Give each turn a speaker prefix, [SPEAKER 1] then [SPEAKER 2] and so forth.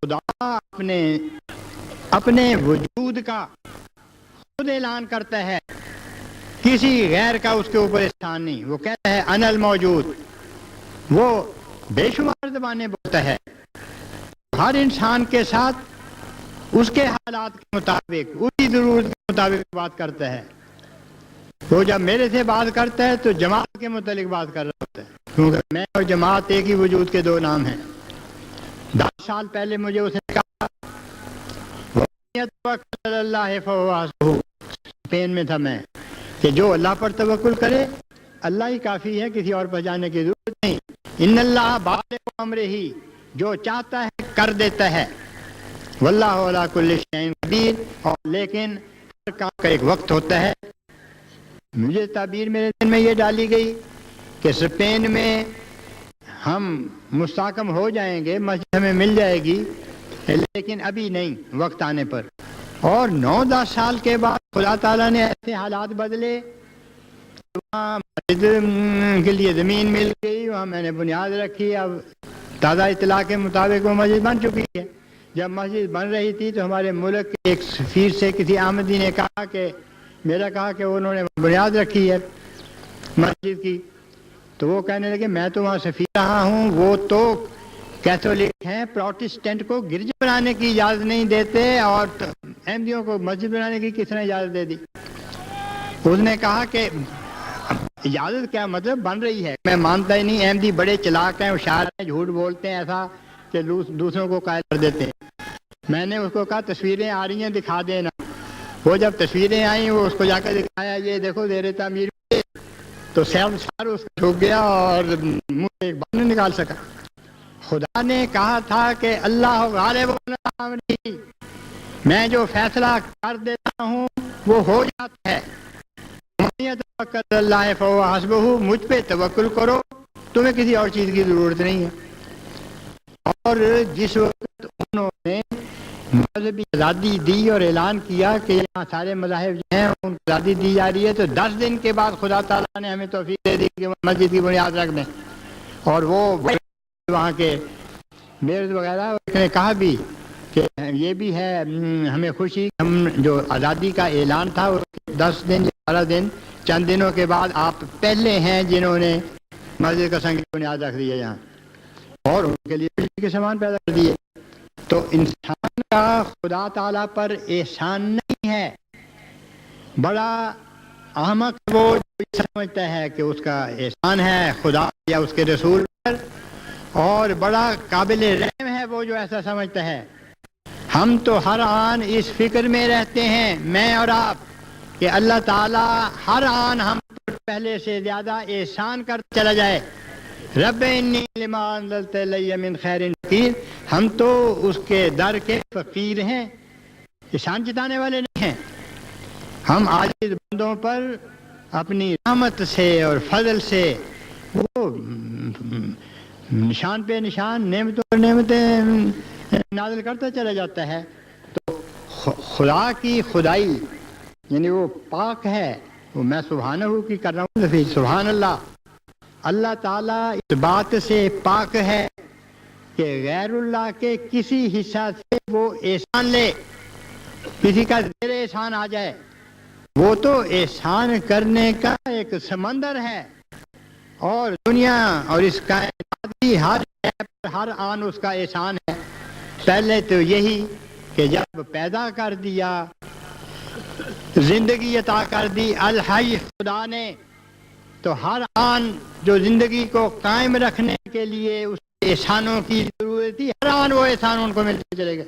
[SPEAKER 1] خدا اپنے وجود کا خود اعلان کرتا ہے، کسی غیر کا اس کے اوپر احسان نہیں. وہ کہتا ہے انا الموجود. وہ بے شمار زبانیں بولتا ہے، ہر انسان کے ساتھ اس کے حالات کے مطابق، اسی ضرورت کے مطابق بات کرتا ہے. وہ جب میرے سے بات کرتا ہے تو جماعت کے متعلق بات کر رہا ہوتا ہے، کیونکہ میں اور جماعت ایک ہی وجود کے دو نام ہیں. 10 سال پہلے مجھے اس نے کہا اللہ اسپین میں تھا میں، کہ جو اللہ پر توکل کرے اللہ ہی کافی ہے، کسی اور پر جانے کی ضرورت نہیں. ان اللہ بالغ امرہ، جو چاہتا ہے کر دیتا ہے. واللہ علی کل شیء قدیر. اور لیکن ہر کام کا ایک وقت ہوتا ہے. مجھے تعبیر میرے دل میں یہ ڈالی گئی کہ اسپین میں ہم مستحکم ہو جائیں گے، مسجد ہمیں مل جائے گی، لیکن ابھی نہیں، وقت آنے پر. اور 9-10 سال کے بعد خدا تعالیٰ نے ایسے حالات بدلے، وہاں مسجد کے لیے زمین مل گئی، وہاں میں نے بنیاد رکھی. اب تازہ اطلاع کے مطابق وہ مسجد بن چکی ہے. جب مسجد بن رہی تھی تو ہمارے ملک کے ایک سفیر سے کسی آمدی نے کہا کہ انہوں نے بنیاد رکھی ہے مسجد کی. تو وہ کہنے لگے میں تو وہاں سفیر رہا ہوں، وہ تو کیتھولک ہیں، پروٹسٹنٹ کو گرجا بنانے کی اجازت نہیں دیتے، اور احمدیوں کو مسجد بنانے کی کس نے اجازت دے دی؟ اس نے کہا کہ اجازت کیا مطلب بن رہی ہے. میں مانتا ہی نہیں، احمدی بڑے چلاک ہیں، ہوشیار ہیں، جھوٹ بولتے ہیں ایسا کہ دوسروں کو قائل کر دیتے ہیں. میں نے اس کو کہا تصویریں آ رہی ہیں دکھا دینا. وہ جب تصویریں آئیں وہ اس کو جا کر دکھایا، یہ دیکھو زیر تعمیر، تو سار اس کو ٹھوک گیا اور منہ سے ایک بات نہیں نکال سکا. خدا نے کہا تھا کہ اللہ غالب علی امرہ، میں جو فیصلہ کر دیتا ہوں وہ ہو جاتا ہے. توکل اللہ فہو حسبہ، مجھ پہ توکل کرو، تمہیں کسی اور چیز کی ضرورت نہیں ہے. اور جس وقت انہوں نے مذہبی آزادی دی اور اعلان کیا کہ یہاں سارے مذاہب جو ہیں ان کو آزادی دی جا رہی ہے، تو 10 دن کے بعد خدا تعالیٰ نے ہمیں توفیق دے دی کہ مسجد کی بنیاد رکھ دیں. اور وہ وہاں کے میئر وغیرہ نے کہا بھی کہ یہ بھی ہے ہمیں خوشی، ہم جو آزادی کا اعلان تھا 10 دن 12 دن چند دنوں کے بعد آپ پہلے ہیں جنہوں نے مسجد کا سنگ بنیاد رکھ دی ہے یہاں، اور ان کے لیے بجلی کے سامان پیدا کر دیے. تو انسان کا خدا تعالیٰ پر احسان نہیں ہے. بڑا احمق وہ جو سمجھتا ہے کہ اس کا احسان ہے خدا یا اس کے رسول پر، اور بڑا قابل رحم ہے وہ جو ایسا سمجھتا ہے. ہم تو ہر آن اس فکر میں رہتے ہیں، میں اور آپ، کہ اللہ تعالیٰ ہر آن ہم پر پہلے سے زیادہ احسان کرتا چلا جائے. رب انی لما انزلت الی من خیر فقیر. ہم تو اس کے در کے فقیر ہیں، احسان جتانے والے نہیں ہیں. ہم عاجز بندوں پر اپنی رحمت سے اور فضل سے وہ نشان پہ نشان، نعمتوں پر نعمتیں نازل کرتا چلا جاتا ہے. تو خدا کی خدائی یعنی وہ پاک ہے، وہ میں سبحانہ کی کر رہا ہوں، سبحان اللہ. اللہ تعالیٰ اس بات سے پاک ہے کہ غیر اللہ کے کسی حصہ سے وہ احسان لے، کسی کا زیر احسان آ جائے. وہ تو احسان کرنے کا ایک سمندر ہے، اور دنیا اور اس کائنات کی ہر شے پر ہر آن اس کا احسان ہے. پہلے تو یہی کہ جب پیدا کر دیا، زندگی عطا کر دی الحی خدا نے، تو ہر آن جو زندگی کو قائم رکھنے کے لیے اس احسانوں کی ضرورت تھی، ہر آن وہ احسان ان کو ملتے چلے گئے.